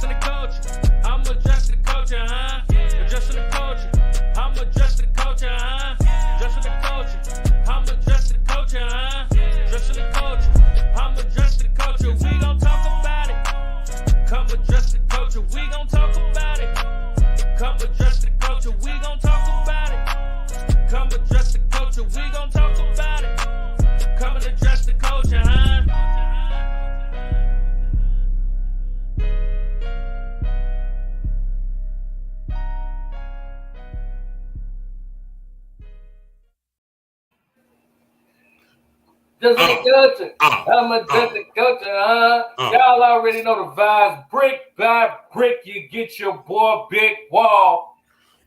Adjusting the culture. I'm adjusting the culture, huh? Adjusting the culture. I'm adjusting the culture, huh? Adjusting the culture. I'm adjusting the culture, huh? Adjusting the culture. I'm adjusting the culture. We gon' talk about it. Come adjust the culture. We gon' talk about it. Come adjust the culture. We gon' talk about it. Come adjust the culture. We gon' talk about it. Come and adjust the culture, huh? Just the culture. I'm a just the culture, huh? Y'all already know the vibes. Brick by brick, you get your boy Big Wall.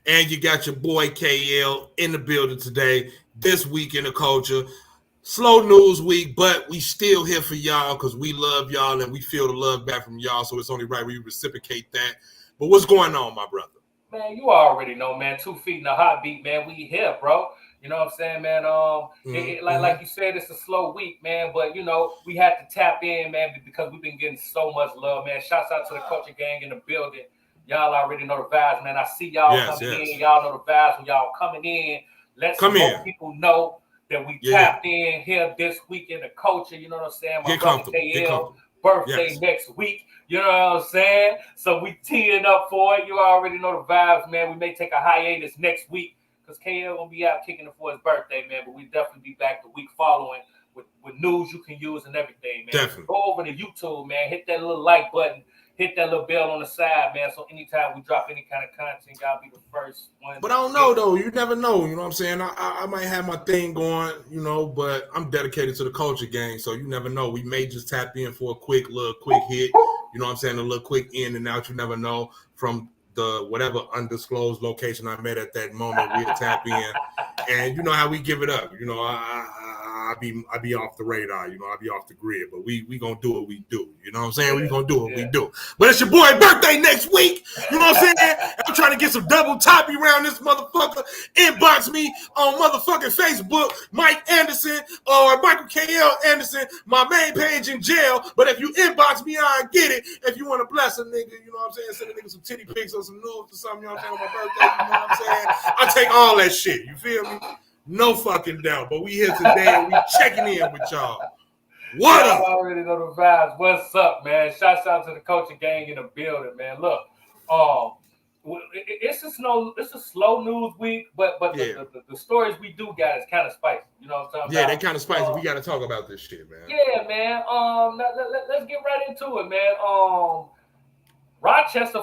And you got your boy KL in the building today. This week in the culture. Slow news week, but we still here for y'all because we love y'all and we feel the love back from y'all. So it's only right we reciprocate that. But what's going on, my brother? Man, you already know, man. 2 feet in a hot beat, man. We here, bro. You know what I'm saying, man? Like you said, it's a slow week, man. But, you know, we had to tap in, man, because we've been getting so much love, man. Shouts out to the culture gang in the building. Y'all already know the vibes, man. I see y'all coming in. Y'all know the vibes when y'all coming in. Let some more people know that we tapped in here this week in the culture. You know what I'm saying? My brother KL birthday next week. You know what I'm saying? So we teeing up for it. You already know the vibes, man. We may take a hiatus next week because KL gonna be out kicking it for his birthday, man. But we definitely be back the week following with news you can use and everything, man. Definitely. Go over to YouTube, man. Hit that little like button. Hit that little bell on the side, man. So anytime we drop any kind of content, y'all be the first one. But I don't know, though. You never know. You know what I'm saying? I might have my thing going, you know, but I'm dedicated to the culture gang. So you never know. We may just tap in for a quick hit. You know what I'm saying? A little quick in and out. You never know from the whatever undisclosed location I met at that moment. We'll tap in. And you know how we give it up. You know, I be off the radar, you know, I be off the grid, but we gonna do what we do. You know what I'm saying? We gonna do what we do. But it's your boy birthday next week. You know what I'm saying? I'm trying to get some double toppy around this motherfucker. Inbox me on motherfucking Facebook, Mike Anderson or Michael KL Anderson, my main page in jail. But if you inbox me, I get it. If you want to bless a nigga, you know what I'm saying? Send a nigga some titty pics or some nudes or something, you know what I'm saying, on my birthday, you know what I'm saying? I take all that shit. You feel me? No fucking doubt, but we here today and we checking in with y'all. What up? I already know the vibes. What's up, man? Shouts out to the culture gang in the building, man. Look, it's a slow news week, but the stories we do got is kind of spicy. You know what I'm talking about? Yeah, they kind of spicy. We got to talk about this shit, man. Yeah, man. Let's get right into it, man. Rochester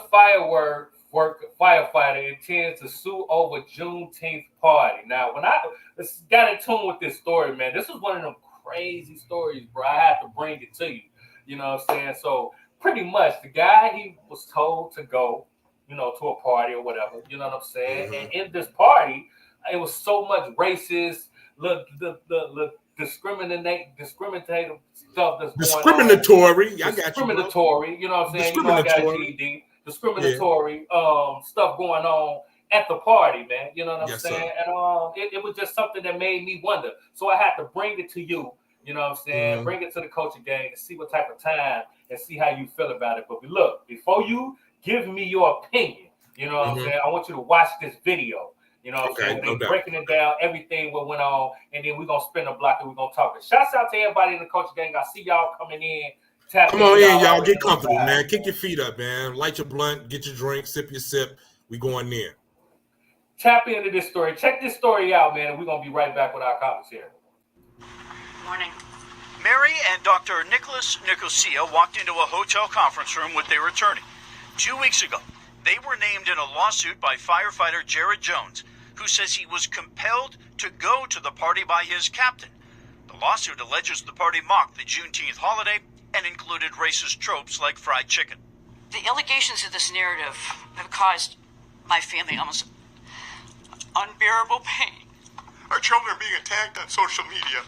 firefighter intends to sue over Juneteenth party. Now, when I got in tune with this story, man, this was one of them crazy stories, bro. I had to bring it to you. You know what I'm saying? So pretty much the guy, he was told to go, you know, to a party or whatever. You know what I'm saying? Mm-hmm. And in this party, it was so much racist, the discriminative stuff that's discriminatory. Going on. Discriminatory. You know what I'm saying? You know I got GED. Discriminatory stuff going on at the party, man. You know what I'm saying? Sir. And it was just something that made me wonder. So I had to bring it to you. You know what I'm saying? Mm-hmm. Bring it to the culture gang and see what type of time and see how you feel about it. But look, before you give me your opinion, you know what I'm saying? I want you to watch this video. You know what I'm saying? They're breaking it down, everything what went on, and then we're going to spin a block and we're going to talk. Shouts out to everybody in the culture gang. I see y'all coming in. Come on in, y'all. Get comfortable, man. Kick your feet up, man. Light your blunt, get your drink, sip your sip. We going in. Tap into this story. Check this story out, man, and we're going to be right back with our comments here. Morning. Mary and Dr. Nicholas Nicosia walked into a hotel conference room with their attorney. 2 weeks ago, they were named in a lawsuit by firefighter Jared Jones, who says he was compelled to go to the party by his captain. The lawsuit alleges the party mocked the Juneteenth holiday and included racist tropes like fried chicken. The allegations of this narrative have caused my family almost unbearable pain. Our children are being attacked on social media.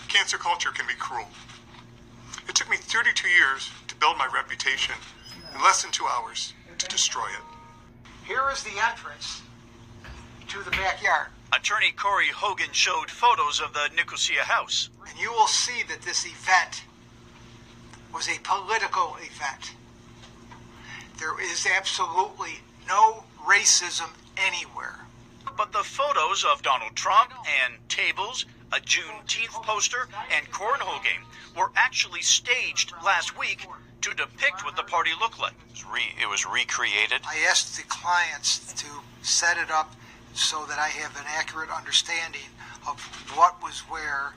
Cancer culture can be cruel. It took me 32 years to build my reputation, in less than 2 hours to destroy it. Here is the entrance to the backyard. Attorney Corey Hogan showed photos of the Nicosia house. And you will see that this event was a political event. There is absolutely no racism anywhere. But the photos of Donald Trump and tables, a Juneteenth poster, and cornhole game were actually staged last week to depict what the party looked like. It was recreated. I asked the clients to set it up so that I have an accurate understanding of what was where.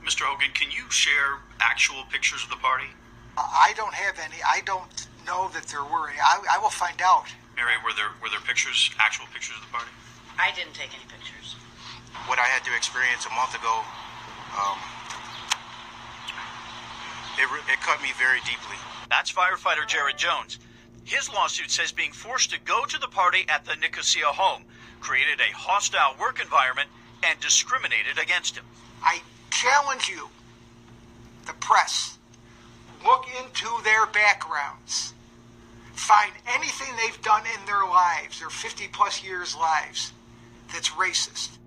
Mr. Hogan, can you share actual pictures of the party? I don't have any. I don't know that there were any. I will find out. Mary, were there pictures, actual pictures of the party? I didn't take any pictures. What I had to experience a month ago, it cut me very deeply. That's firefighter Jared Jones. His lawsuit says being forced to go to the party at the Nicosia home created a hostile work environment and discriminated against him. I challenge you, the press, look into their backgrounds. Find anything they've done in their lives, their 50-plus years lives, that's racist.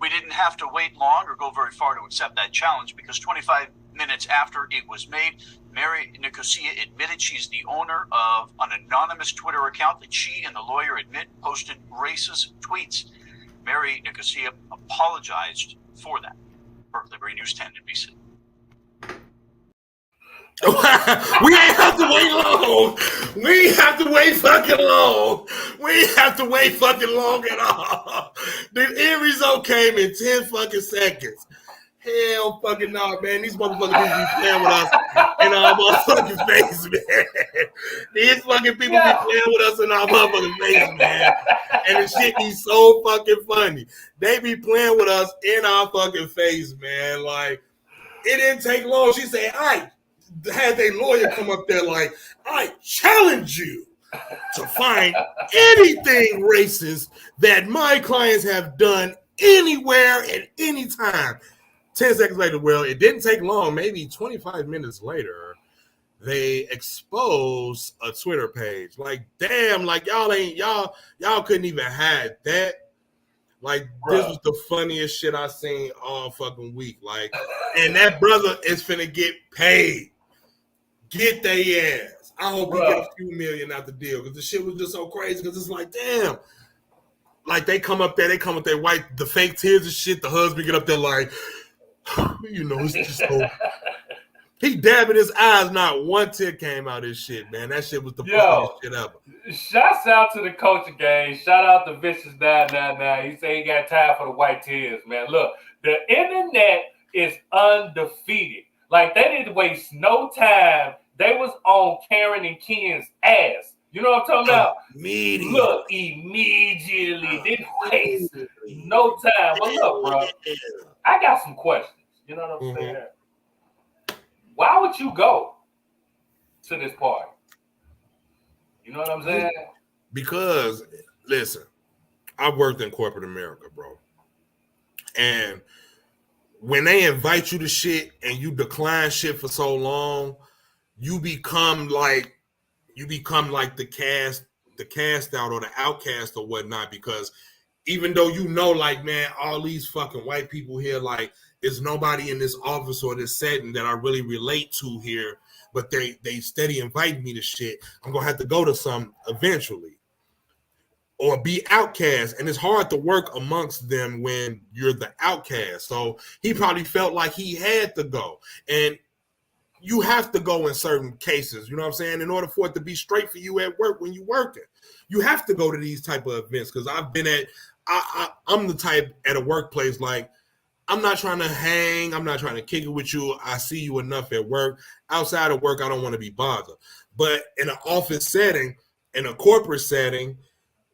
We didn't have to wait long or go very far to accept that challenge because 25 minutes after it was made, Mary Nicosia admitted she's the owner of an anonymous Twitter account that she and the lawyer admit posted racist tweets. Mary Nicosia apologized for that. For Liberty News 10 NBC. We ain't have to wait long. We ain't have to wait fucking long. We ain't have to wait fucking long at all. The end result came in 10 fucking seconds. Hell fucking no, man. These motherfuckers be playing with us in our motherfucking face, man. These fucking people be playing with us in our motherfucking face, man. And the shit be so fucking funny. They be playing with us in our fucking face, man. Like, it didn't take long. She said, I had their lawyer come up there like, I challenge you to find anything racist that my clients have done anywhere at any time. 10 seconds later, well, it didn't take long, maybe 25 minutes later, they exposed a Twitter page. Like, damn, like y'all couldn't even hide that. Like, This was the funniest shit I seen all fucking week. Like, and that brother is finna get paid. Get their ass. I hope we get a few million out the deal because the shit was just so crazy. Because it's like, damn. Like, they come up there, wipe the fake tears and shit. The husband get up there like, you know, it's just so. He dabbing his eyes, not one tear came out of his shit, man. That shit was the funniest shit ever. Shouts out to the coaching game. Shout out to Vicious 999. He said he got time for the white tears, man. Look, the internet is undefeated. Like, they didn't waste no time. They was on Karen and Ken's ass. You know what I'm talking about? Immediately. Look, immediately. Didn't waste no time. Well, look, bro. I got some questions. You know what I'm saying? Why would you go to this party? You know what I'm saying? Because, listen, I've worked in corporate America, bro. And when they invite you to shit and you decline shit for so long, you become like the cast out or the outcast or whatnot, because even though you know, like, man, all these fucking white people here, like, there's nobody in this office or this setting that I really relate to here, but they steady invite me to shit. I'm gonna have to go to some eventually or be outcast, and it's hard to work amongst them when you're the outcast. So he probably felt like he had to go, and you have to go in certain cases, you know what I'm saying, in order for it to be straight for you at work when you're working. You have to go to these type of events, because I've been at, I'm the type at a workplace, like, I'm not trying to hang, I'm not trying to kick it with you. I see you enough at work. Outside of work, I don't want to be bothered. But in an office setting, in a corporate setting,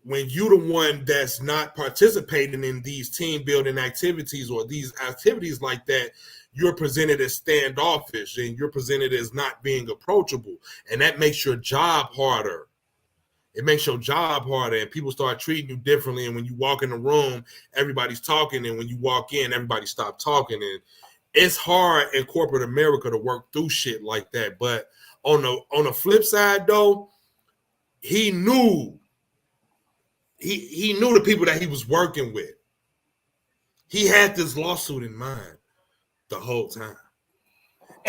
when you're the one that's not participating in these team building activities or these activities like that, you're presented as standoffish and you're presented as not being approachable. And that makes your job harder. It makes your job harder, and people start treating you differently. And when you walk in the room, everybody's talking. And when you walk in, everybody stops talking. And it's hard in corporate America to work through shit like that. But on the flip side, though, he knew the people that he was working with. He had this lawsuit in mind the whole time.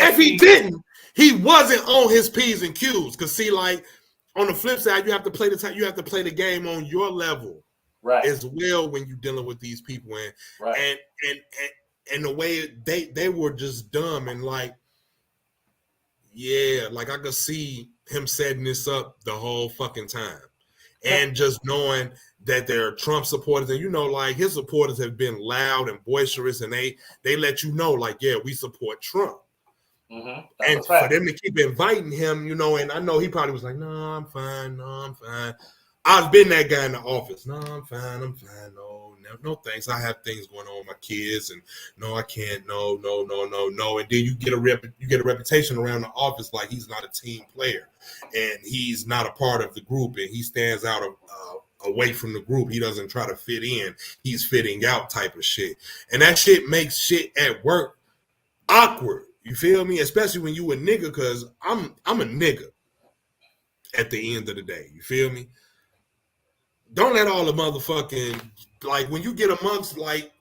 If he didn't, he wasn't on his P's and Q's. Cause see, like on the flip side, you have to play the game on your level, right, as well when you're dealing with these people, and right. and the way they were just dumb and like, yeah, like I could see him setting this up the whole fucking time, and just knowing that they're Trump supporters, and you know, like his supporters have been loud and boisterous, and they let you know, like, yeah, we support Trump. Mm-hmm. And for them to keep inviting him, you know, and I know he probably was like, no, I'm fine. No, I'm fine. I've been that guy in the office. No, I'm fine. I'm fine. No, thanks. I have things going on with my kids, and no, I can't. No. And then you get a reputation around the office like he's not a team player, and he's not a part of the group, and he stands out away from the group. He doesn't try to fit in. He's fitting out type of shit, and that shit makes shit at work awkward. You feel me? Especially when you a nigga, because I'm a nigga at the end of the day. You feel me? Don't let all the motherfucking, like, when you get amongst, like,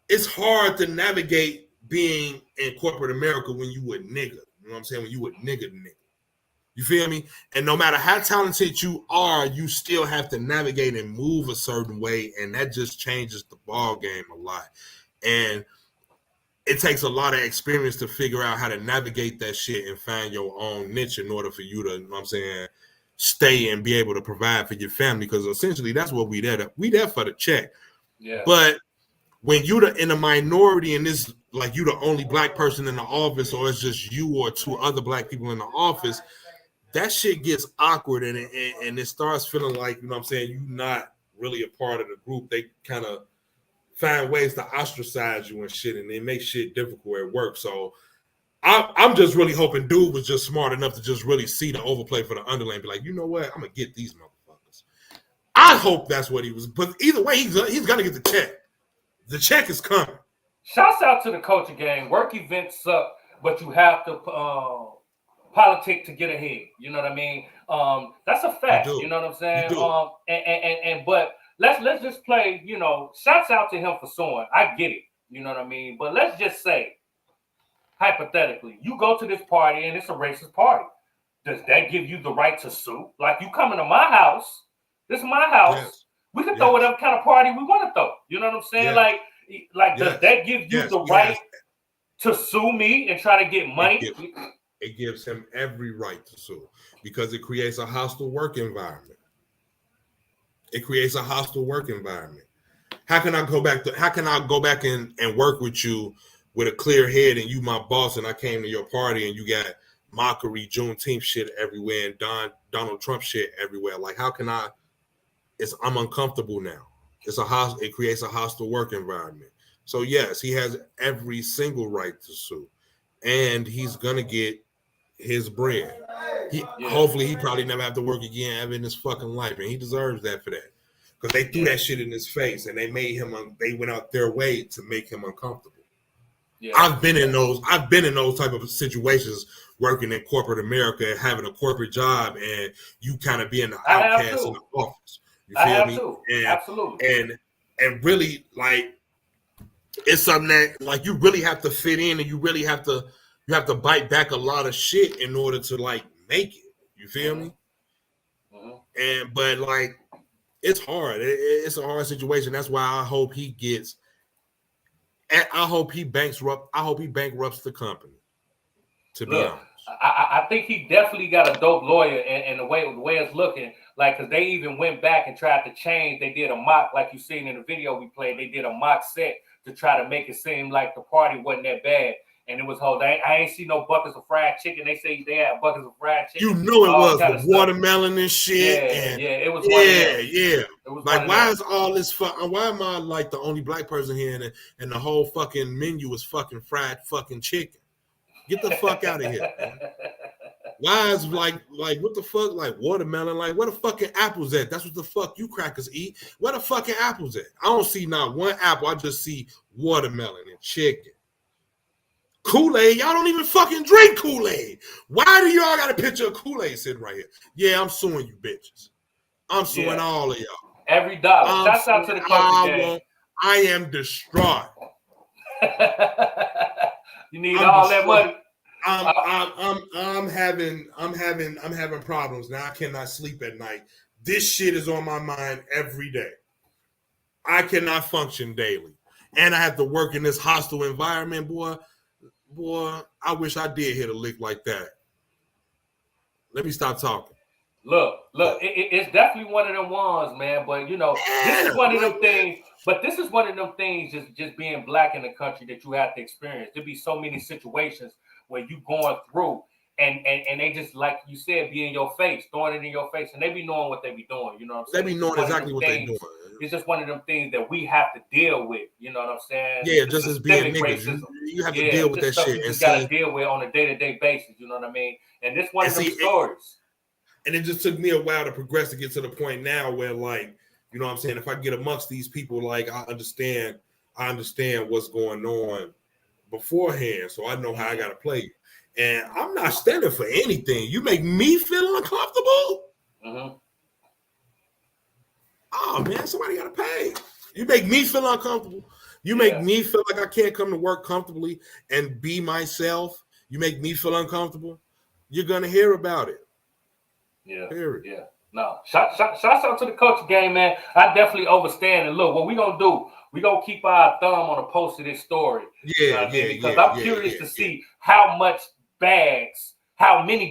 it's hard to navigate being in corporate America when you a nigga. You know what I'm saying? When you a nigga. You feel me? And no matter how talented you are, you still have to navigate and move a certain way, and that just changes the ball game a lot. And it takes a lot of experience to figure out how to navigate that shit and find your own niche in order for you to, you know what I'm saying, stay and be able to provide for your family, because essentially that's what we there for the check. Yeah. But when you're in a minority and this, like, you the only black person in the office, or it's just you or two other black people in the office, that shit gets awkward, and it starts feeling like, you know what I'm saying, you're not really a part of the group. They kind of find ways to ostracize you and shit, and they make shit difficult at work. So I'm just really hoping dude was just smart enough to just really see the overplay for the underlane, be like, you know what, I'm gonna get these motherfuckers. I hope that's what he was, but either way, he's gonna get the check. The check is coming. Shouts out to the culture gang. Work events suck, but you have to politic to get ahead. You know what I mean? That's a fact. You know what I'm saying? But let's just play. You know, shouts out to him for suing. I get it. You know what I mean? But let's just say, hypothetically, you go to this party and it's a racist party. Does that give you the right to sue? Like, you coming to my house? This is my house. Yes. We can throw whatever kind of party we want to throw. You know what I'm saying? Like, does that give you the right to sue me and try to get money? It gives him every right to sue, because it creates a hostile work environment. How can I go back and work with you with a clear head, and you my boss, and I came to your party and you got mockery, Juneteenth shit everywhere, and Donald Trump shit everywhere? Like, how can I'm uncomfortable now. It creates a hostile work environment. So yes, he has every single right to sue, and he's gonna get his bread. Hopefully he probably never have to work again ever in his fucking life, and he deserves that for that, because they threw that shit in his face, and they went out their way to make him uncomfortable. Yeah. I've been in those type of situations, working in corporate America, having a corporate job, and you kind of being the outcast in the office. You feel me? And, absolutely. And really, like, it's something that, like, you really have to fit in, and you really have to bite back a lot of shit in order to, like, make it. You feel me? Mm-hmm. But like, it's hard. It's a hard situation. That's why I hope he gets. I hope he bankrupts the company. To be honest, I think he definitely got a dope lawyer, and the way it's looking, like, because they even went back and tried to change. They did a mock, like you seen in the video we played. They did a mock set to try to make it seem like the party wasn't that bad. And it was I ain't see no buckets of fried chicken. They say they had buckets of fried chicken. You know it was the watermelon and shit. It was. Yeah. Like, why is all this why am I like the only black person here, and the whole fucking menu is fucking fried fucking chicken? Get the fuck out of here, man. Why is like what the fuck, like watermelon? Like, where the fucking apples at? That's what the fuck you crackers eat. Where the fucking apples at? I don't see not one apple. I just see watermelon and chicken. Kool-Aid, y'all don't even fucking drink Kool-Aid. Why do y'all got a picture of Kool-Aid sitting right here? Yeah, I'm suing you bitches. I'm suing all of y'all. Every dollar. Shouts out to the culture gang. I am distraught. You need all that money. I'm having problems now. I cannot sleep at night. This shit is on my mind every day. I cannot function daily, and I have to work in this hostile environment, boy. I wish I did hit a lick like that. Let me stop talking. Look, it's definitely one of them ones, man. But this is one of them things. But this is one of them things, just being black in the country, that you have to experience. There be so many situations where you going through, and they just, like you said, be in your face, throwing it in your face, and they be knowing what they be doing. You know what I'm saying? They be knowing exactly what they doing. It's just one of them things that we have to deal with. You know what I'm saying? Yeah, just as being niggas, you have to deal with that shit. You just gotta deal with on a day-to-day basis. You know what I mean? And this one of them stories. And it just took me a while to progress to get to the point now where, like, you know what I'm saying, if I get amongst these people, like, I understand what's going on beforehand, so I know how I gotta play. And I'm not standing for anything. You make me feel uncomfortable. Mm-hmm. Oh man, somebody gotta pay. You make me feel uncomfortable. You make me feel like I can't come to work comfortably and be myself. You make me feel uncomfortable. You're gonna hear about it. Yeah. Period. Yeah. No. Shouts out to the culture game, man. I definitely understand. And look, what we gonna do, we gonna keep our thumb on the post of this story. Because I'm curious to see how many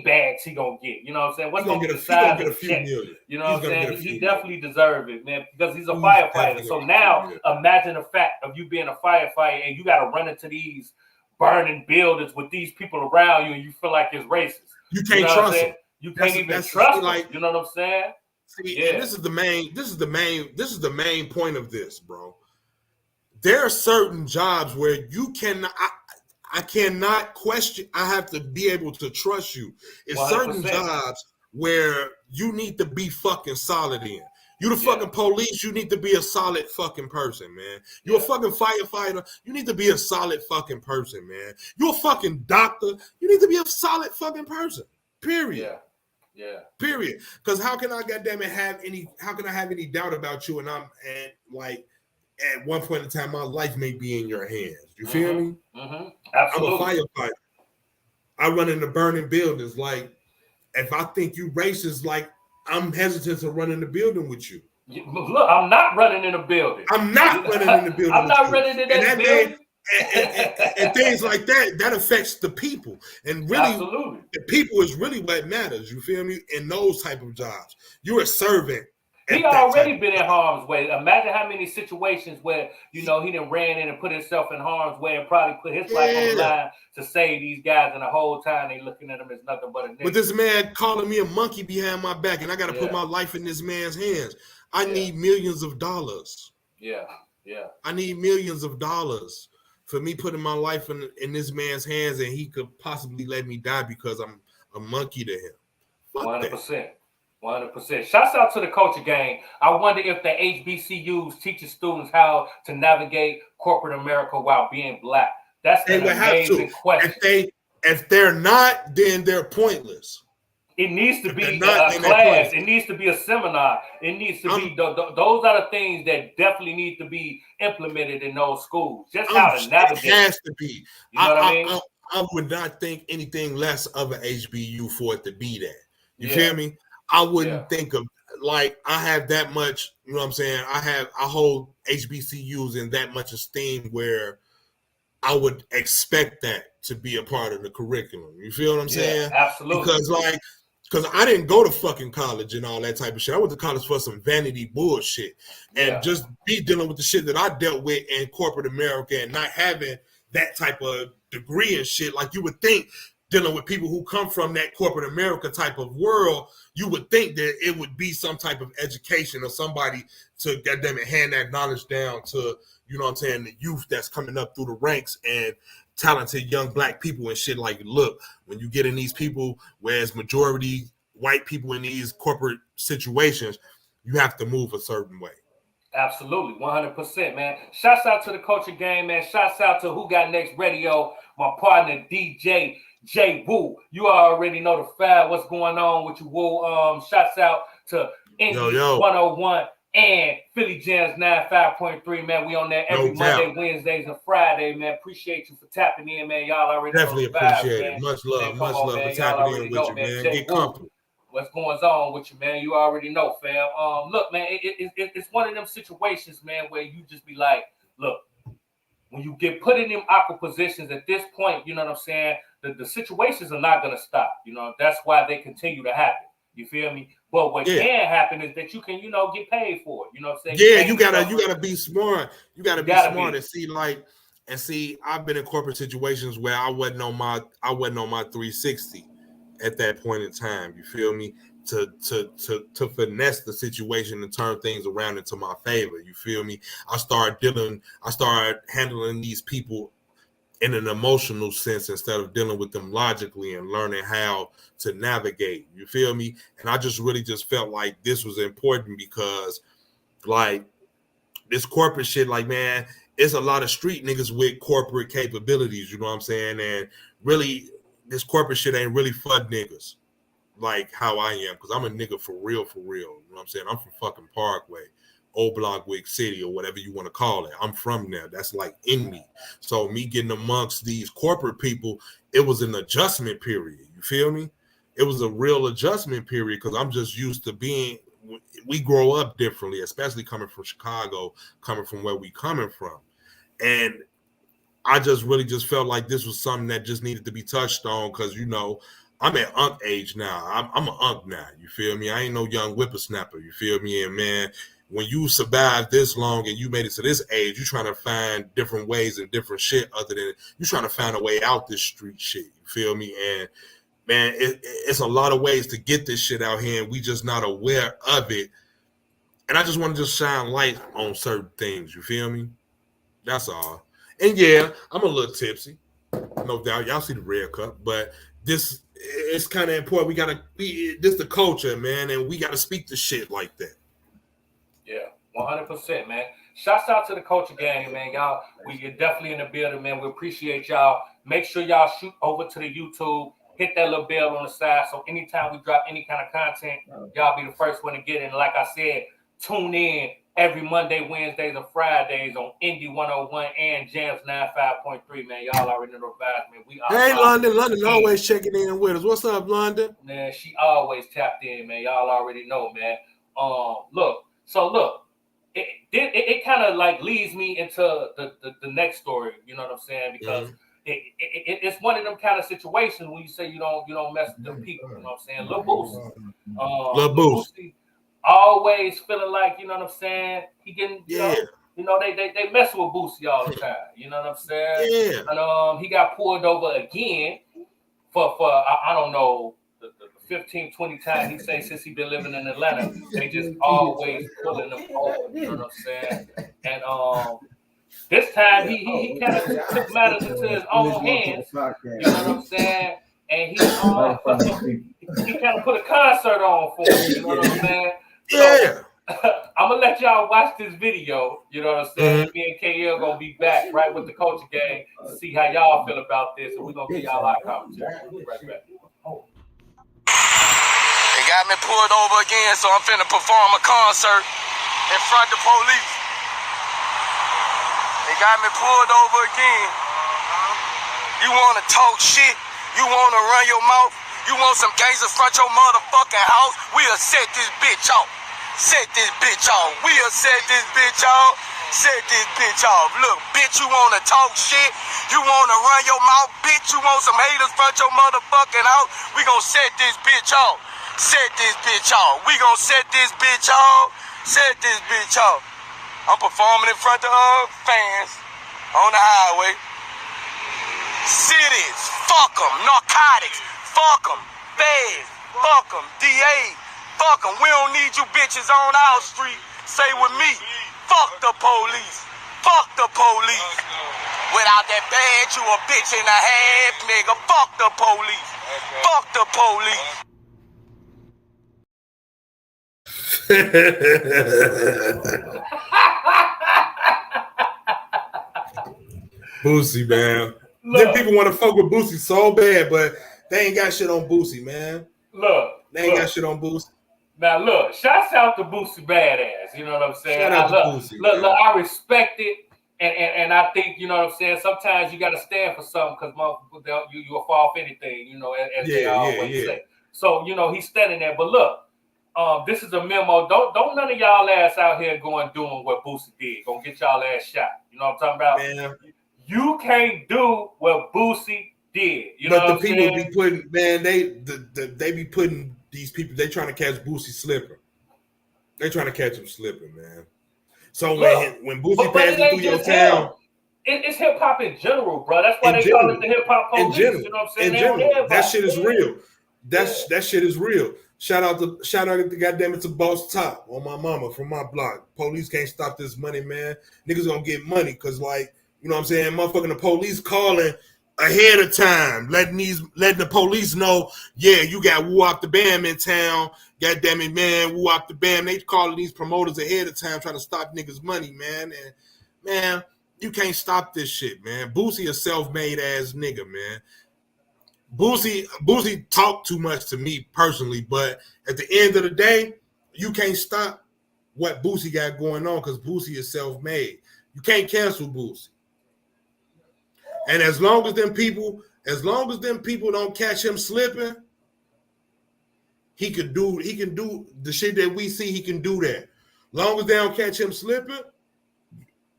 bags he gonna get. You know what I'm saying? What's gonna be the size of the check? You know what I'm saying? He definitely deserves it, man, because he's a firefighter. So now imagine the fact of you being a firefighter and you gotta run into these burning buildings with these people around you, and you feel like it's racist. You can't trust them. You can't even trust them. You know what I'm saying? See, and this is the main point of this, bro. There are certain jobs where you cannot. I cannot question. I have to be able to trust you. It's 100%. Certain jobs where you need to be fucking solid in. You the fucking police, you need to be a solid fucking person, man. You're a fucking firefighter, you need to be a solid fucking person, man. You're a fucking doctor, you need to be a solid fucking person. Period. Yeah. Period. Because how can I have any doubt about you? And like at one point in time, my life may be in your hands. You feel me? Mm-hmm. Absolutely. I'm a firefighter. I run into burning buildings. Like, if I think you racist, like, I'm hesitant to run in the building with you. Look, I'm not running in a building. I'm not running in the building. I'm not running in that building. And things like that affects the people. And really, absolutely, the people is really what matters. You feel me? In those type of jobs, you're a servant. He already been in harm's way. Imagine how many situations where, he done ran in and put himself in harm's way and probably put his life on the line to save these guys, and the whole time they looking at him as nothing but a nigga. But this man calling me a monkey behind my back, and I got to put my life in this man's hands. I need millions of dollars. Yeah. I need millions of dollars for me putting my life in this man's hands, and he could possibly let me die because I'm a monkey to him. 100%. 100%. Shouts out to the culture gang. I wonder if the HBCUs teach students how to navigate corporate America while being black. That's an amazing question. If they're not, then they're pointless. It needs to be a class. It needs to be a seminar. It needs to be those are the things that definitely need to be implemented in those schools. Just how to navigate. It has to be. You know what I mean? I would not think anything less of an HBU for it to be that. You feel me? I wouldn't think of, like, I have that much, you know what I'm saying? I hold HBCUs in that much esteem where I would expect that to be a part of the curriculum. You feel what I'm saying? Absolutely. Because I didn't go to fucking college and all that type of shit. I went to college for some vanity bullshit. And just be dealing with the shit that I dealt with in corporate America and not having that type of degree and shit. Like, you would think, dealing with people who come from that corporate America type of world, you would think that it would be some type of education or somebody to goddamn it hand that knowledge down to, you know what I'm saying, the youth that's coming up through the ranks and talented young black people and shit. Like, look, when you get in these people, whereas majority white people in these corporate situations, you have to move a certain way. Absolutely, 100%, man. Shouts out to the culture game, man. Shouts out to Who Got Next Radio, my partner DJ J Woo. You already know the file. What's going on with you, Woo? Shouts out to Indy 101 and Philly Jams 95.3, man. We on there every Monday, Wednesdays, and Friday, man. Appreciate you for tapping in, man. Y'all already definitely know the vibes, appreciate man. it. Much love, Man, come on, for man. tapping Y'all in already with know, you, man. man. Jay Get comfortable. What's going on with you, man? You already know, fam. Look, man, it's one of them situations, man, where you just be like, look, when you get put in them awkward positions at this point, you know what I'm saying? The situations are not gonna stop. You know, that's why they continue to happen. You feel me? But what can happen is that you can, get paid for it. You know what I'm saying? Yeah, you gotta be smart. You gotta be smart and see. I've been in corporate situations where I wasn't on my 360 at that point in time. You feel me? To finesse the situation and turn things around into my favor. You feel me? I started handling these people in an emotional sense instead of dealing with them logically and learning how to navigate. You feel me? And I just really just felt like this was important because like this corporate shit, like, man, it's a lot of street niggas with corporate capabilities, you know what I'm saying? And really, this corporate shit ain't really for niggas like how I am, because I'm a nigga for real, you know what I'm saying? I'm from fucking Parkway, Old Blockwick City, or whatever you want to call it. I'm from there. That's like in me. So me getting amongst these corporate people, it was an adjustment period. You feel me? It was a real adjustment period because I'm just used to we grow up differently, especially coming from Chicago, coming from where we coming from. And I just really just felt like this was something that just needed to be touched on because, I'm at unk age now. I'm an unk now. You feel me? I ain't no young whippersnapper. You feel me? And man, when you survive this long and you made it to this age, you're trying to find different ways and different shit other than you're trying to find a way out this street shit. You feel me? And man, it's a lot of ways to get this shit out here and we just not aware of it. And I just want to just shine light on certain things. You feel me? That's all. And yeah, I'm a little tipsy. No doubt. Y'all see the red cup, but this it's kind of important. We gotta be this the culture, man, and we gotta speak the shit like that. Yeah, 100%, man. Shouts out to the culture gang, man. Y'all, you're definitely in the building, man. We appreciate y'all. Make sure y'all shoot over to the YouTube. Hit that little bell on the side so anytime we drop any kind of content, y'all be the first one to get it. And like I said, tune in every Monday, Wednesdays, and Fridays on Indie 101 and Jams 95.3, man. Y'all already know the vibes, man. Hey, London always checking in with us. What's up, London? Man, she always tapped in, man. Y'all already know, man. Look, it kind of like leads me into the next story. You know what I'm saying? Because it's one of them kind of situations when you say you don't mess with them people. You know what I'm saying? Lil Boosie, always feeling like, you know what I'm saying, he getting they mess with Boosie all the time. You know what I'm saying? Yeah. And he got pulled over again for I don't know the 15, 20 times he say since he been living in Atlanta. They just always pulling him over. You know what I'm saying? And this time he kind of took matters into his own hands. You know what I'm saying? And he kind of put a concert on for him. You know what I'm saying? Yeah. So, I'm gonna let y'all watch this video. You know what I'm saying? Me and KL gonna be back right with the culture gang to see how y'all feel about this, and we're gonna give y'all our commentary. We'll be right back. They got me pulled over again, so I'm finna perform a concert in front of the police. They got me pulled over again. You wanna talk shit? You wanna run your mouth? You want some gangsters front your motherfucking house? We'll set this bitch off. Set this bitch off. We'll set this bitch off. Set this bitch off. Look, bitch, you wanna talk shit? You wanna run your mouth? Bitch, you want some haters front your motherfucking house? We gon' set this bitch off. Set this bitch off. We gon' set this bitch off. Set this bitch off. I'm performing in front of fans on the highway. Cities, fuck them. Narcotics, fuck them. Feds, fuck them. DA, fuck them. We don't need you bitches on our street. Say with me, fuck the police. Fuck the police. Without that badge, you a bitch and a half, nigga. Fuck the police. Fuck the police. Boosie, man. Then people want to fuck with Boosie so bad, but they ain't got shit on Boosie, man. They ain't got shit on Boosie. Now look, shouts out to Boosie Badass. You know what I'm saying? Shout out to Boosie. Look, I respect it, and I think you know what I'm saying. Sometimes you got to stand for something because motherfuckers, you'll fall for anything. You know, as they always say. So you know he's standing there. But look, this is a memo. Don't none of y'all ass out here doing what Boosie did. Gonna get y'all ass shot. You know what I'm talking about? Man. You can't do what Boosie did. You know but what the I'm people saying? be putting, man, they be putting these people. They trying to catch Boosie slipping. They trying to catch him slipping, man. So when Boosie passes through your town, it's hip hop in general, bro. That's why they call it the hip hop police. You know what I'm saying? In general, that shit is real. That shit is real. Shout out to goddamn it to Boss Top on my mama from my block. Police can't stop this money, man. Niggas gonna get money because like, you know what I'm saying, motherfucking the police calling ahead of time, letting the police know, yeah, you got Woo Op the Bam in town. God damn it, man, Woo Op the Bam. They calling these promoters ahead of time trying to stop niggas' money, man. And man, you can't stop this shit, man. Boosie a self-made ass nigga, man. Boosie talked too much to me personally, but at the end of the day, you can't stop what Boosie got going on because Boosie is self-made. You can't cancel Boosie. And as long as them people don't catch him slipping, he can do the shit that we see, he can do that. Long as they don't catch him slipping,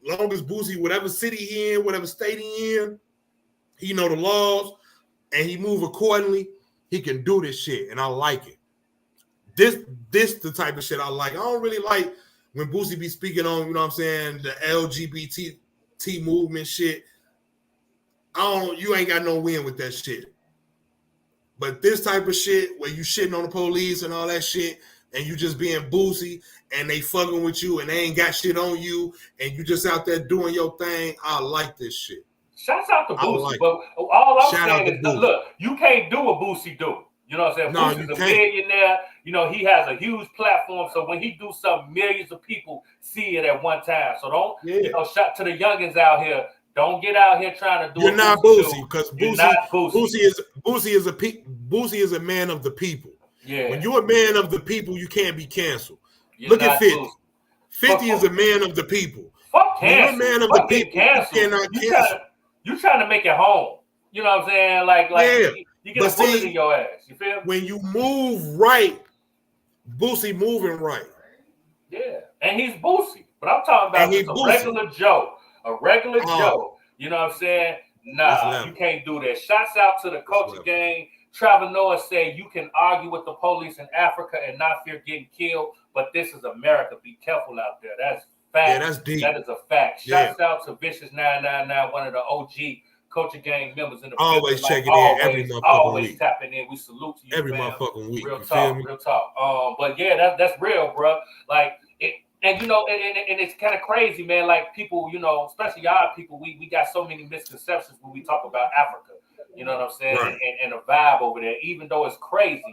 long as Boosie, whatever city he in, whatever state he in, he know the laws and he move accordingly, he can do this shit. And I like it. This the type of shit I like. I don't really like when Boosie be speaking on, you know what I'm saying, the LGBT movement shit. You ain't got no win with that shit. But this type of shit where you shitting on the police and all that shit and you just being Boosie and they fucking with you and they ain't got shit on you and you just out there doing your thing, I like this shit. Shouts out to Boosie, but all I'm saying is, look, you can't do what Boosie do. You know what I'm saying? No, Boosie's a millionaire. You know, he has a huge platform. So when he do something, millions of people see it at one time. So don't, you know, shout to the youngins out here. Don't get out here trying to do. You're not Boosie because Boosie is a man of the people. Yeah. When you're a man of the people, you can't be canceled. Look at 50. 50 is a man of the people. Fuck cancel. When you're a man of the people, you cannot cancel. You trying to make it home. You know what I'm saying? Like you get a bullet in your ass. You feel me? When you move right, Boosie moving right. Yeah, and he's Boosie. But I'm talking about just a regular Joe. A regular Joe. You know what I'm saying? Nah, you can't do that. Shouts out to the culture gang. Trevor Noah said you can argue with the police in Africa and not fear getting killed, but this is America. Be careful out there. That's fact. Yeah, that's deep. That is a fact. Shouts out to Vicious 999, one of the OG culture gang members in the always checking in every motherfucking always week. Tapping in. We salute you every fam. Motherfucking week. Real talk. But yeah, that's real, bro. Like it, and you know, and it's kind of crazy, man. Like people, you know, especially our people, we got so many misconceptions when we talk about Africa. You know what I'm saying? Right. And the vibe over there, even though it's crazy,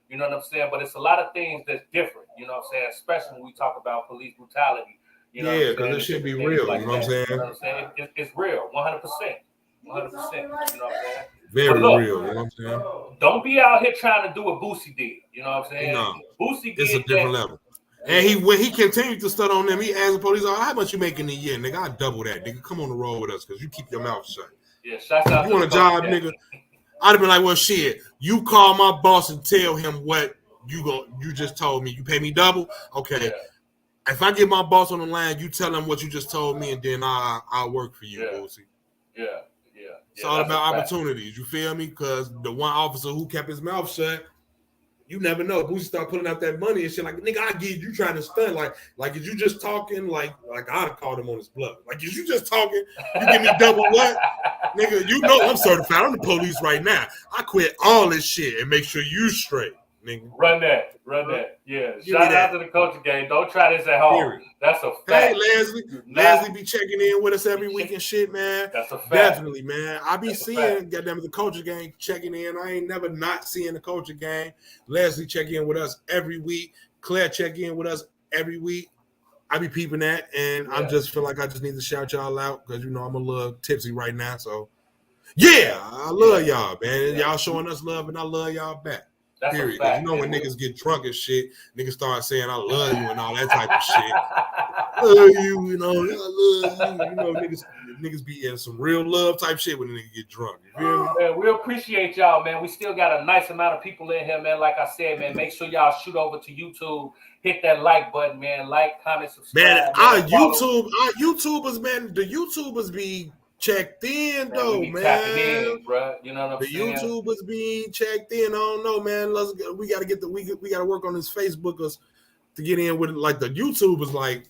you know what I'm saying? But it's a lot of things that's different, you know what I'm saying? Especially when we talk about police brutality. You know because it should be real, like you know what I'm saying? You know what I'm saying? It's real, 100%. 100%. You know what I'm saying? Very real, you know what I'm saying? Don't be out here trying to do what Boosie did. You know what I'm saying? No, Boosie did it's a different level. And when he continued to study on them, he asked the police, how much you making a year? Nigga, I double that. Nigga, come on the road with us because you keep your mouth shut. Yeah, shouts out if you want a job, nigga, I'd have been like, well, shit, you call my boss and tell him what you just told me. You pay me double? Okay. Yeah. If I get my boss on the line, you tell him what you just told me, and then I'll work for you, Boosie. Yeah. It's all about opportunities. You feel me? Because the one officer who kept his mouth shut, you never know. Boosie start pulling out that money and shit. Like, nigga, I get you trying to stunt. Like, is you just talking? Like I'd have called him on his bluff. Like, is you just talking? You give me double what? Nigga, you know I'm certified. I'm the police right now. I quit all this shit and make sure you straight, nigga. Run that. Yeah. Shout out to the culture gang. Don't try this at home. Period. That's a fact. Hey, Leslie be checking in with us every week and shit, man. That's a fact. Definitely, man. I be seeing goddamn the culture gang checking in. I ain't never not seeing the culture gang. Leslie check in with us every week. Claire check in with us every week. I be peeping that, and I just feel like I just need to shout y'all out because, you know, I'm a little tipsy right now. So, yeah, I love y'all, man. Y'all showing us love, and I love y'all back. That's a Period. Because fact. you know when And niggas get drunk and shit, niggas start saying I love you and all that type of shit. Love you, you know, I love you. You know, niggas be in some real love type shit when a nigga get drunk. You feel me? Man, we appreciate y'all, man. We still got a nice amount of people in here, man. Like I said, man, make sure y'all shoot over to YouTube, hit that like button, man. Like, comment, subscribe. Man, Man, our YouTubers, man, the YouTubers be checked in, man, though, we be man. tapping in, bro. You know what I'm The saying? YouTubers be checked in. I don't know, man. We gotta get we gotta work on this Facebookers to get in with it. Like the YouTubers, like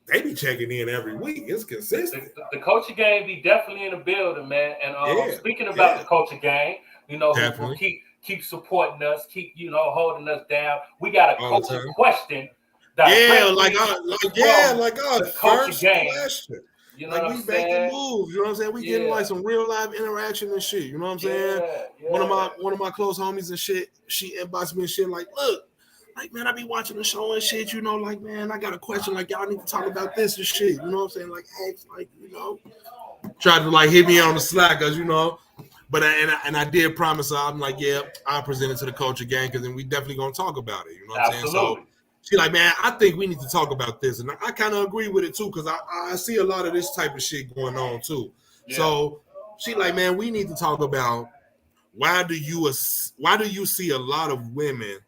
they be checking in every week. It's consistent. The culture game be definitely in the building, man. And speaking about the culture game, you know, who keep supporting us, keep holding us down. We got a culture question. Like our culture first game. question. You know like what we I'm making saying? moves, you know what I'm saying? We getting like some real live interaction and shit. You know what I'm saying? One of my close homies and shit, she inboxed me and shit like, look, like man, I be watching the show and shit, you know, like man, I got a question, like y'all need to talk about this and shit. You know what I'm saying? Like, ask, like, you know, tried to like hit me on the Slack, cause you know. But I did promise her, I'm like, yeah, I'll present it to the culture gang, because then we definitely gonna talk about it. You know what I'm saying? So she like, man, I think we need to talk about this. And I kind of agree with it too, because I see a lot of this type of shit going on too. Yeah. So she like, man, we need to talk about why do you see a lot of women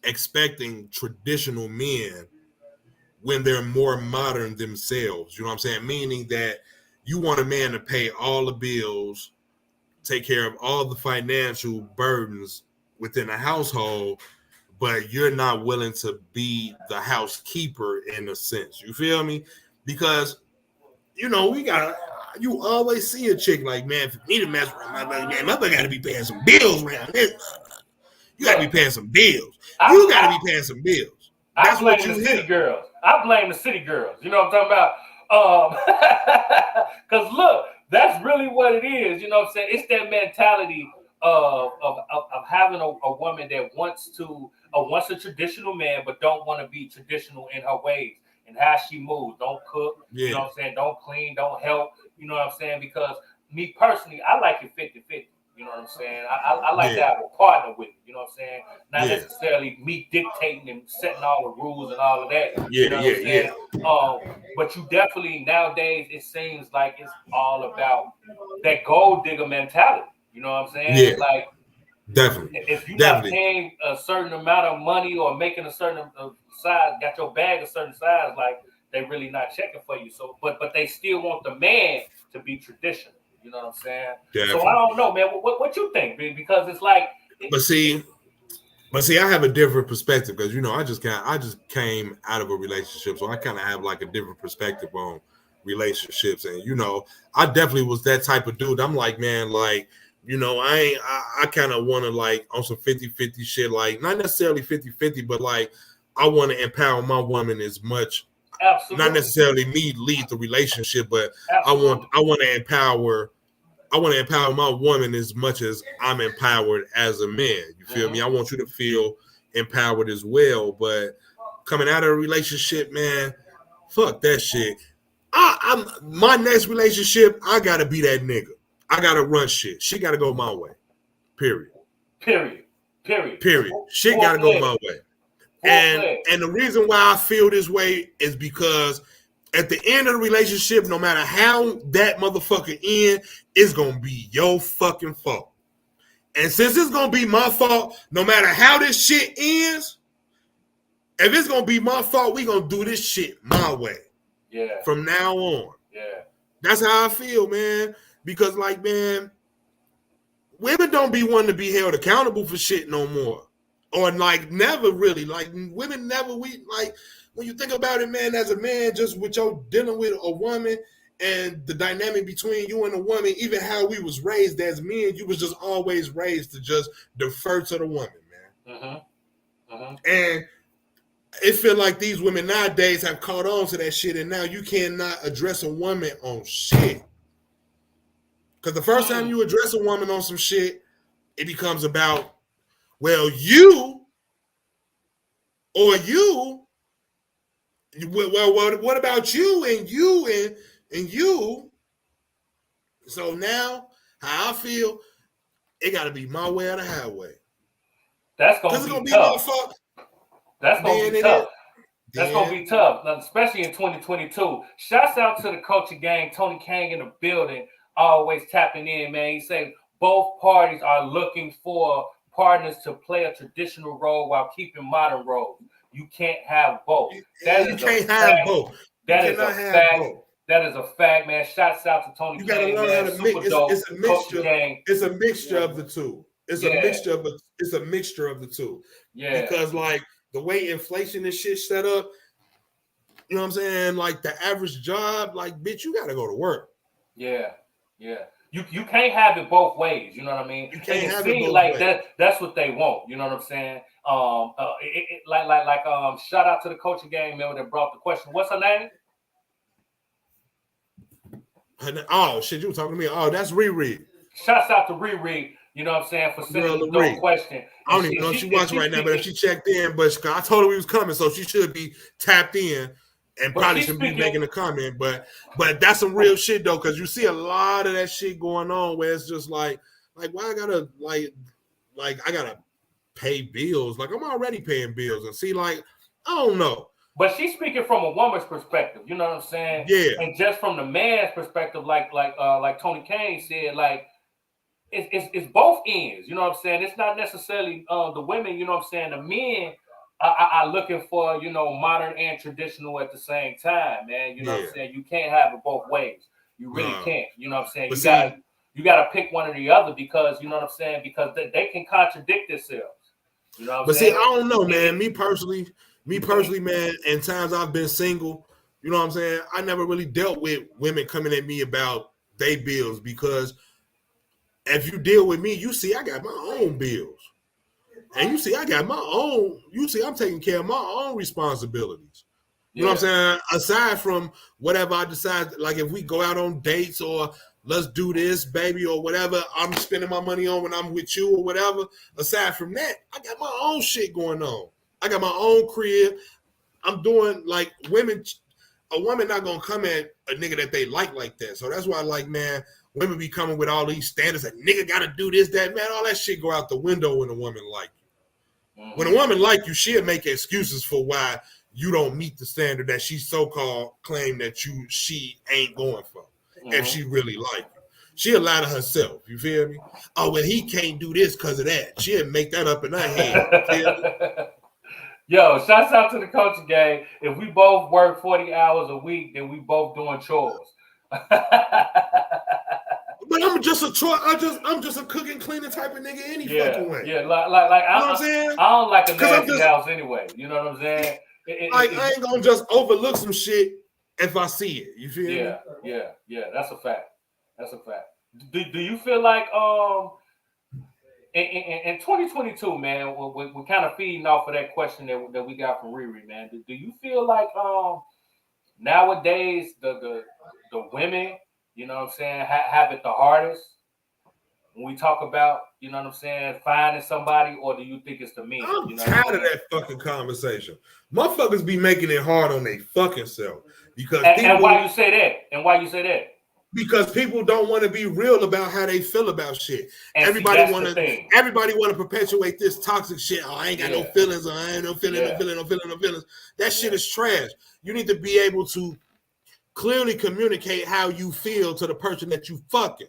expecting traditional men when they're more modern themselves? You know what I'm saying? Meaning that you want a man to pay all the bills, take care of all the financial burdens within a household, but you're not willing to be the housekeeper in a sense. You feel me? Because, you know, you always see a chick like, man, for me to mess with my brother, man, my brother got to be paying some bills around this. You got to be paying some bills. You got to be paying some bills. That's what you hear. Girls. I blame the city girls. You know what I'm talking about? Because look, that's really what it is. You know what I'm saying? It's that mentality of having a woman that wants a traditional man, but don't want to be traditional in her ways and how she moves. Don't cook. Yeah. You know what I'm saying? Don't clean. Don't help. You know what I'm saying? Because me personally, I like it 50-50. You know what I'm saying? I like to have a partner with it. You know what I'm saying? Not necessarily me dictating and setting all the rules and all of that. You know what I'm saying? But you definitely, nowadays, it seems like it's all about that gold digger mentality. You know what I'm saying? Yeah. Like, definitely. If you're not paying a certain amount of money or making a certain size, got your bag a certain size, like, they really not checking for you. So, but they still want the man to be traditional. You know what I'm saying? Definitely. So I don't know, man. What you think, B? Because it's like. But see, I have a different perspective because you know I just came out of a relationship, so I kind of have like a different perspective on relationships, and you know I definitely was that type of dude. I'm like, man, like. You know, I kind of want to like on some 50-50 shit, like not necessarily 50-50, but like I want to empower my woman as much. Absolutely. Not necessarily me lead the relationship, but I want to empower my woman as much as I'm empowered as a man. You feel me? I want you to feel empowered as well. But coming out of a relationship, man, fuck that shit. I'm my next relationship, I gotta be that nigga. I gotta run shit. She gotta go my way. Period. Shit gotta go my way. And the reason why I feel this way is because at the end of the relationship, no matter how that motherfucker end, it's gonna be your fucking fault. And since it's gonna be my fault, no matter how this shit ends, if it's gonna be my fault, we gonna do this shit my way. Yeah. From now on. Yeah. That's how I feel, man. Because, like, man, women don't be wanting to be held accountable for shit no more. Or, like, never really. Like, women never, like, when you think about it, man, as a man, just with your dealing with a woman and the dynamic between you and the woman, even how we was raised as men, you was just always raised to just defer to the woman, man. And it feel like these women nowadays have caught on to that shit, and now you cannot address a woman on shit. Because the first time you address a woman on some shit, it becomes about, well, you, or you, well, what about you and you and you? So now, how I feel, it got to be my way or the highway. That's gonna be tough. That's gonna be tough. That's gonna be tough, especially in 2022. Shouts out to the culture gang, Tony Kang in the building, always tapping in, man. He said both parties are looking for partners to play a traditional role while keeping modern roles. You can't have both. You can't have both. That is a fact. That is a fact, man. Shouts out to Tony You got to Kang, learn man. how to mix. It's a mixture. It's a mixture of the two. It's a mixture of the two. Yeah. Because like the way inflation and shit set up, you know what I'm saying? Like the average job, like bitch, you got to go to work. Yeah. Yeah. You can't have it both ways. You know what I mean? You can't have it it both like ways. That's what they want. You know what I'm saying? Shout out to the coaching game member that brought the question. What's her name? Oh shit, you were talking to me. Oh, that's Riri. Shouts out to Riri. You know what I'm saying, for sending the dope question. I don't even know if she's watching right now, but if she checked in, but I told her we was coming, so she should be tapped in and probably should be making a comment. But that's some real shit though, because you see a lot of that shit going on where it's just like why I gotta like I gotta pay bills. Like I'm already paying bills, and see, like I don't know. But she's speaking from a woman's perspective, you know what I'm saying? Yeah. And just from the man's perspective, like Tony Kane said, like it's both ends, you know what I'm saying? It's not necessarily the women, you know what I'm saying? The men are looking for, you know, modern and traditional at the same time, man. You know what I'm saying? You can't have it both ways. You really can't. You know what I'm saying? You gotta pick one or the other, because you know what I'm saying? Because they can contradict themselves. You know what I'm saying? See, I don't know, man. Me personally, man, in times I've been single, you know what I'm saying? I never really dealt with women coming at me about their bills, because if you deal with me, you see I got my own bills. And you see I got my own, I'm taking care of my own responsibilities. You know what I'm saying? Aside from whatever I decide, like if we go out on dates or let's do this, baby, or whatever I'm spending my money on when I'm with you or whatever. Aside from that, I got my own shit going on. I got my own crib. I'm doing like a woman not gonna come at a nigga that they like that. So that's why, like, man, women be coming with all these standards that nigga gotta do this, that, man. All that shit go out the window when a woman like you. Mm-hmm. When a woman like you, she'll make excuses for why you don't meet the standard that she so-called claim that she ain't going for. Mm-hmm. If she really like you, she'll lie to herself. You feel me? Oh, well, he can't do this because of that. She'll make that up in her head. Yo, shouts out to the coaching gang. If we both work 40 hours a week, then we both doing chores. But I'm just a cooking, cleaning type of nigga any fucking way. Yeah, like you know what I'm saying? I don't like a nasty house anyway. You know what I'm saying? I ain't gonna just overlook some shit if I see it. You feel me? Yeah. That's a fact. Do you feel like in 2022, man, we're kind of feeding off of that question that we got from Riri, man. Do you feel like nowadays the women, you know what I'm saying, have it the hardest when we talk about, you know what I'm saying, finding somebody, or do you think it's the men? I'm tired of that fucking conversation. Motherfuckers be making it hard on their fucking self. Because and why you say that? Because people don't want to be real about how they feel about shit. And everybody want to perpetuate this toxic shit. Oh, I ain't got no feelings. Or I ain't no feelings. That shit is trash. You need to be able to clearly communicate how you feel to the person that you fucking.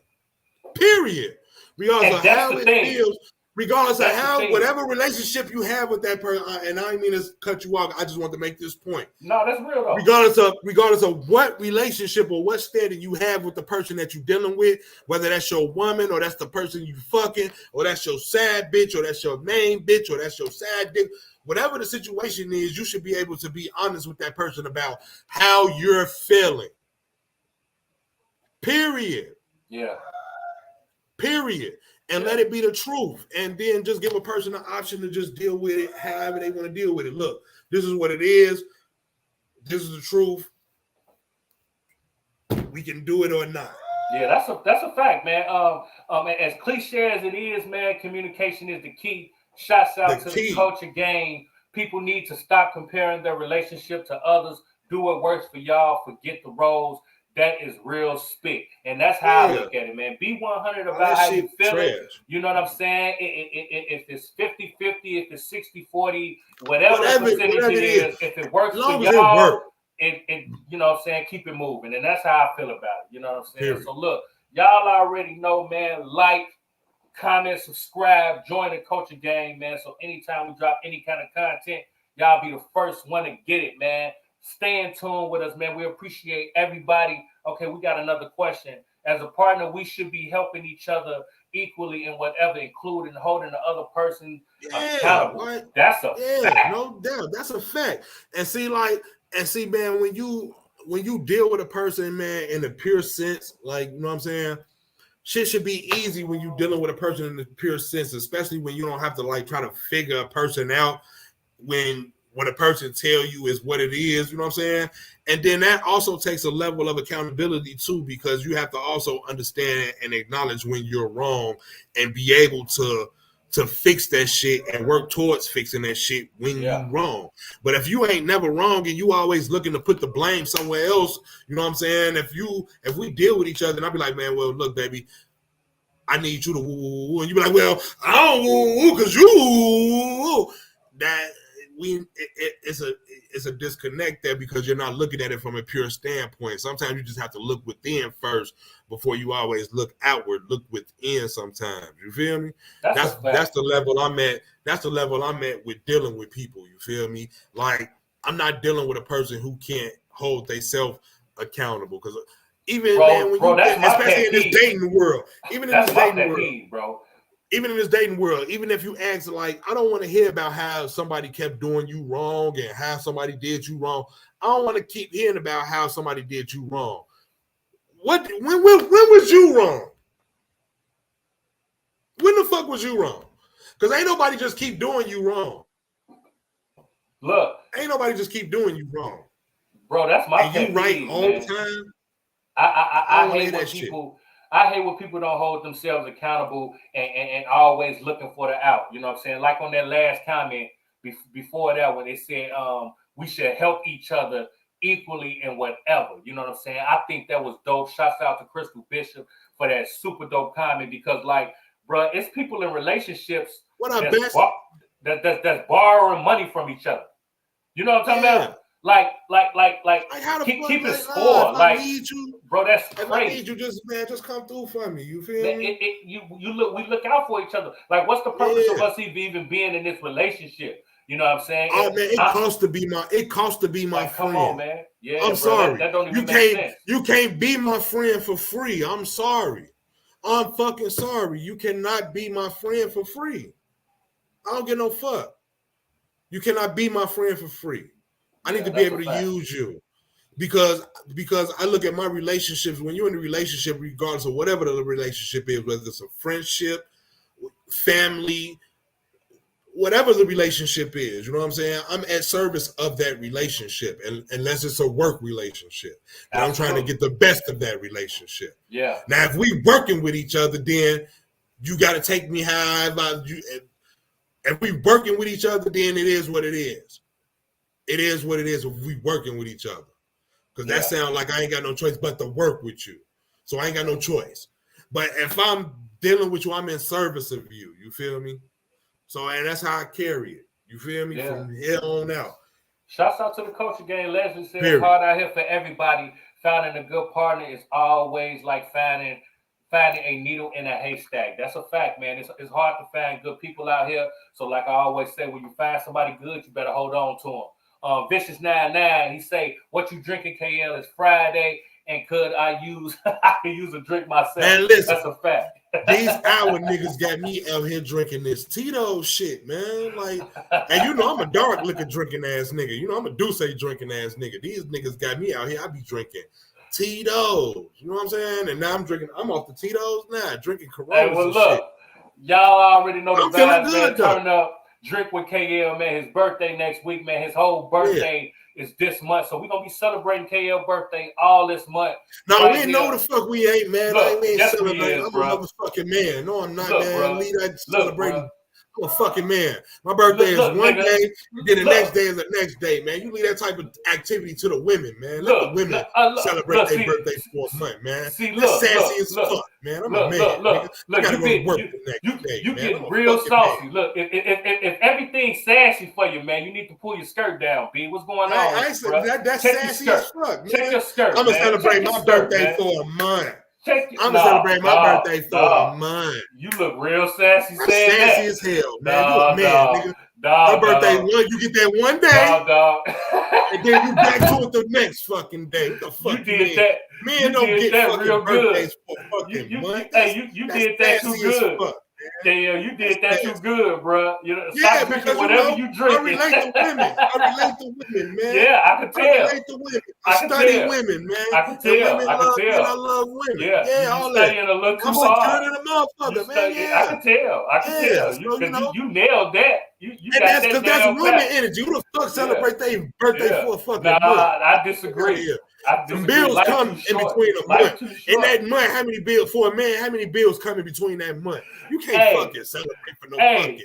Period. Regardless of how it feels. Regardless of whatever relationship you have with that person, and I didn't mean to cut you off. I just want to make this point. No, that's real though. Regardless of what relationship or what standing you have with the person that you're dealing with, whether that's your woman or that's the person you fucking, or that's your sad bitch, or that's your main bitch, or that's your sad dick, whatever the situation is, you should be able to be honest with that person about how you're feeling. Period. Yeah. Period. And let it be the truth. And then just give a person an option to just deal with it however they want to deal with it. Look, this is what it is. This is the truth. We can do it or not. Yeah, that's a fact, man. As cliche as it is, man, communication is the key. Shouts out to the culture game. People need to stop comparing their relationship to others. Do what works for y'all. Forget the roles. that is real spit. And that's how I look at it, man. Be 100 about how you feel it. You know what I'm saying? If it's 50-50, if it's 60-40, whatever the percentage it is, if it works for y'all, it you know what I'm saying, keep it moving. And that's how I feel about it. You know what I'm saying? Period. So look, y'all already know, man, like, comment, subscribe, join the culture gang, man. So anytime we drop any kind of content, y'all be the first one to get it, man. Stay in tune with us, man. We appreciate everybody. Okay, we got another question. As a partner, we should be helping each other equally in whatever, including holding the other person accountable. Right? That's a fact. No doubt. That's a fact. And see, man, when you deal with a person, man, in the pure sense, like, you know what I'm saying? Shit should be easy when you're dealing with a person in the pure sense, especially when you don't have to like try to figure a person out when what a person tell you is what it is, you know what I'm saying? And then that also takes a level of accountability too, because you have to also understand and acknowledge when you're wrong and be able to fix that shit and work towards fixing that shit when you're wrong. But if you ain't never wrong and you always looking to put the blame somewhere else, you know what I'm saying? If we deal with each other and I'll be like, man, well, look, baby, I need you to woo, and you be like, well, I don't woo because you woo. That it's a disconnect there because you're not looking at it from a pure standpoint. Sometimes you just have to look within first before you always look outward. Look within sometimes. You feel me? That's the level I'm at. That's the level I'm at with dealing with people. You feel me? Like, I'm not dealing with a person who can't hold themselves accountable, because even man, when especially in this dating world, even in this dating world, even if you ask, like, I don't want to hear about how somebody kept doing you wrong and how somebody did you wrong. I don't want to keep hearing about how somebody did you wrong. When was you wrong? When the fuck was you wrong? Because ain't nobody just keep doing you wrong. Look, ain't nobody just keep doing you wrong, bro. That's my and you right all the time. I hate when people. I hate when people don't hold themselves accountable and always looking for the out. You know what I'm saying? Like on that last comment before that, when they said we should help each other equally in whatever. You know what I'm saying? I think that was dope. Shouts out to Crystal Bishop for that super dope comment, because, like, bro, it's people in relationships that's borrowing money from each other. You know what I'm talking about? Like keep it score. Like, bro, that's crazy. If I need you, just come through for me. You feel me? We look out for each other. Like, what's the purpose of us even being in this relationship? You know what I'm saying? Oh, man, it costs to be my like, friend. Come on, man. Yeah, I'm sorry. That don't even make sense. You can't be my friend for free. I'm sorry. I'm fucking sorry. You cannot be my friend for free. I don't give no fuck. You cannot be my friend for free. I need to be able to use you, because I look at my relationships. When you're in a relationship, regardless of whatever the relationship is, whether it's a friendship, family, whatever the relationship is, you know what I'm saying? I'm at service of that relationship, unless it's a work relationship. And I'm trying to get the best of that relationship. Yeah. Now, if we working with each other, then you got to take me how you. If we working with each other, then it is what it is. It is what it is if we working with each other. Because that sounds like I ain't got no choice but to work with you. So I ain't got no choice. But if I'm dealing with you, I'm in service of you. You feel me? So, and that's how I carry it. You feel me? From here on out. Shouts out to the culture gang. Leslie said it's hard out here for everybody. Finding a good partner is always like finding a needle in a haystack. That's a fact, man. It's hard to find good people out here. So, like I always say, when you find somebody good, you better hold on to them. Vicious99, he say, what you drinking, KL? It's Friday, and could I use a drink myself? Man, listen, that's a fact. These hour niggas got me out here drinking this Tito shit, man. Like, and you know I'm a dark liquor drinking ass nigga. You know I'm a Douce drinking ass nigga. These niggas got me out here. I be drinking Tito's. You know what I'm saying? And now I'm off the Tito's now, drinking Coronas. Hey, well, look, y'all already know the vibes, man. Turn up. Drink with KL, man. His birthday next week, man. His whole birthday is this month. So we're going to be celebrating KL's birthday all this month. No, right, we know the fuck we ain't, man. Look, I ain't celebrating. I'm a motherfucking man. No, I'm not, man. Celebrating I'm a fucking man. My birthday is one nigga, day, then the next day is the next day, man. You leave that type of activity to the women, man. Let the women celebrate their birthday for a month, man. That's sassy as fuck, man. I'm a man. Nigga. I gotta go to work the next day, you man. get I'm a real fucking saucy. man. Look, if everything's sassy for you, man, you need to pull your skirt down, B. What's going on? I ain't saying that's sassy as fuck, man. Check your skirt. I'm gonna celebrate my birthday for a month. I'm gonna celebrate my birthday for a month. You look real sassy. I'm sassy as hell, man. You a man, nigga. Your birthday one, you get that one day, and then you back to it the next fucking day. What the fuck you did that? Men don't get fucking birthdays for fucking month. You did that too good. Yeah, you did that too good, bro. You know, stop drinking whatever you drink. I relate to women, man. Yeah, I can tell. I relate to women. I study women, man. I can tell. I love women. Yeah, all that. Studying a little too hard. I'm a motherfucker, man. Yeah. I can tell. You nailed that. You got that's that because that's women back. energy. Who the fuck celebrate their birthday for a fucking month? I disagree. Some bills come in between a month. In that month, how many bills for a man? How many bills come in between that month? You can't fucking celebrate for no fucking.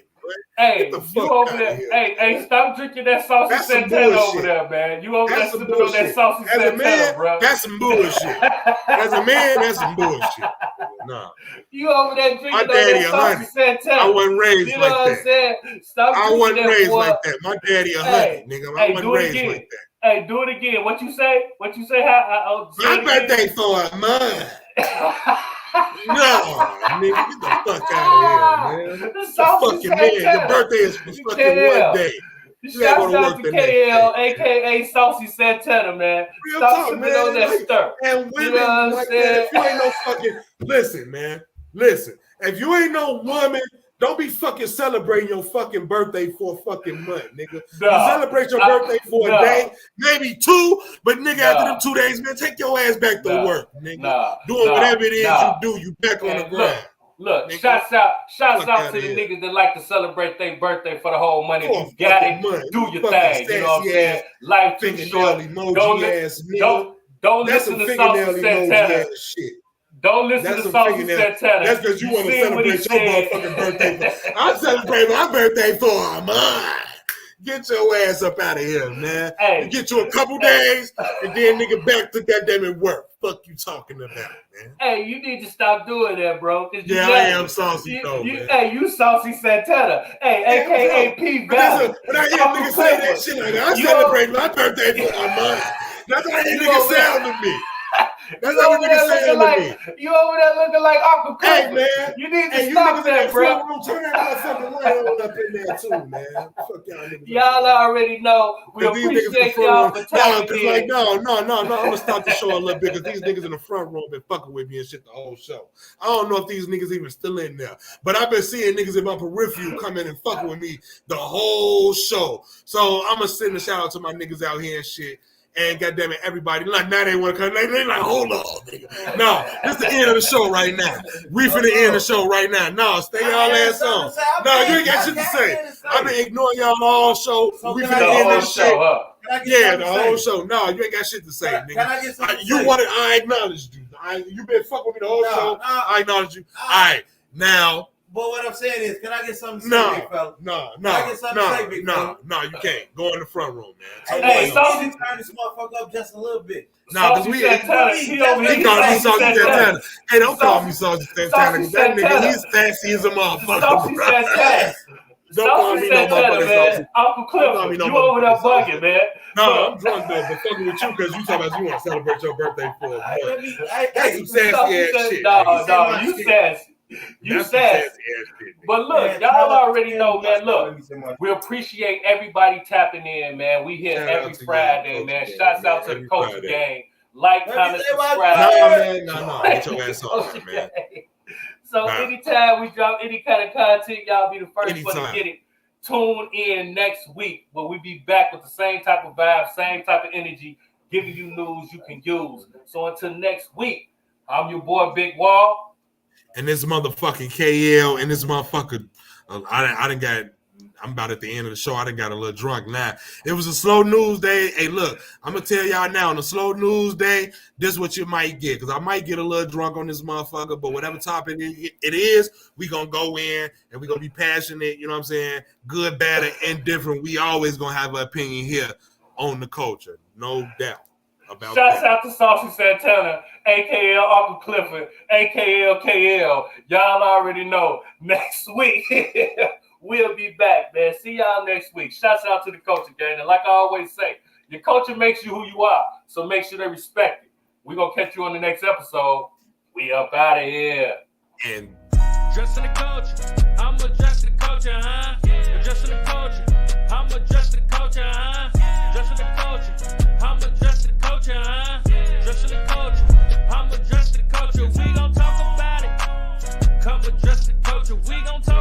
Hey, you over there? Hey, stop drinking that saucy Santana over there, man. You over there sipping on that saucy Santana, bro. That's some bullshit. As a man, that's some bullshit. Nah. You over there drinking on that saucy Santana. I wasn't raised you know like what I'm saying? Stop I wasn't raised boy. like that. My daddy a honey, nigga. I wasn't raised like that. Hey, do it again. What you say? How? My birthday for a month. No, nigga, get the fuck out of here, man. The fucking man. Your birthday is for fucking one day. Shout out to KL, aka Saucy Santana, man. Real Stop talk, man. on that stir. And women, you know like that, if you ain't no fucking listen, man. Listen, if you ain't no woman, don't be fucking celebrating your fucking birthday for a fucking month, nigga. You celebrate your birthday for a day, maybe two, but nigga, after them 2 days, man, take your ass back to work, nigga. Doing whatever it is you do, you back on the ground. Look, shouts out to the niggas that like to celebrate their birthday for the whole month. If you got it, do your thing. You know what I'm saying? Life too short. Don't listen to Saucy Santana. Don't listen to Saucy Santana. That's because you want to celebrate your motherfucking birthday. I'm celebrating my birthday for a month. Get your ass up out of here, man. You get you a couple days, and then nigga back to goddamn it work. Fuck you talking about, man. Hey, you need to stop doing that, bro. Yeah, I am saucy though, man. Hey, you Saucy Santana. Hey, aka P. Valley. But I hear niggas say that shit like that. I celebrate my birthday for a month. That's how you niggas sound to me. That's how you niggas sound to me. You over there looking like Uncle Clifford. Hey, man. You need to stop that, bro. Turn that motherfucking light on up in there, too, man. Fuck y'all niggas. Y'all already know. We appreciate y'all for tapping in. Like, no. I'm going to stop the show a little bit because these niggas in the front row been fucking with me and shit the whole show. I don't know if these niggas even still in there. But I've been seeing niggas in my peripheral come in and fucking with me the whole show. So I'm going to send a shout out to my niggas out here and shit. And goddamn it, everybody like now they want to come. They like, hold on, nigga. No, this the end of the show right now. We finna end the show right now. No, stay y'all ass on. No, you ain't got shit to say. I've been ignoring y'all all show. We finna end this shit. Yeah, the whole show. No, you ain't got shit to say, nigga. You wanted, I acknowledged you. You been fucking with me the whole show. I acknowledge you. All right, now. But what I'm saying is, can I get something to say, big fella? No, you can't. Go in the front room, man. Hey, Saucy, turn this motherfucker up just a little bit. Nah, because he called me Saucy Santana. Hey, don't call me Saucy Santana, because that nigga, he's sassy as a motherfucker. Don't call me no motherfucker. Uncle Clifford, you over there bugging, man. No, I'm drunk though, but fucking with you because you talking about you want to celebrate your birthday for a month. That's some sassy ass shit. No, you sassy. You said, but look, y'all already know, man. Look, we appreciate everybody tapping in, man. We here every Friday, man. Shouts out to the Culture Gang. Like, comment, subscribe. No. Get your ass on, man. So anytime we drop any kind of content, y'all be the first one to get it. Tune in next week where we be back with the same type of vibe, same type of energy, giving you news you can use. So until next week, I'm your boy Big Wall. And this motherfucking KL and this motherfucker, I done got I'm about at the end of the show. I done got a little drunk now. It was a slow news day. Hey, look, I'm going to tell y'all now, on a slow news day, this is what you might get. Because I might get a little drunk on this motherfucker, but whatever topic it is, we going to go in and we going to be passionate, you know what I'm saying? Good, bad, and indifferent. We always going to have an opinion here on the culture. No doubt about Shouts that. out to Saucy Santana, AKL Uncle Clifford, AKL KL. Y'all already know. Next week, we'll be back, man. See y'all next week. Shouts out to the culture, gang. And like I always say, your culture makes you who you are, so make sure they respect it. We're going to catch you on the next episode. We up out of here. And dressing the culture. I'm addressing the culture, huh? Addressing the culture. I'm addressing the culture, huh? Addressing the culture. I'm addressing the culture, huh? Addressing the culture. I'm addressing the culture. We gon' talk about it. Come address the culture. We gon' talk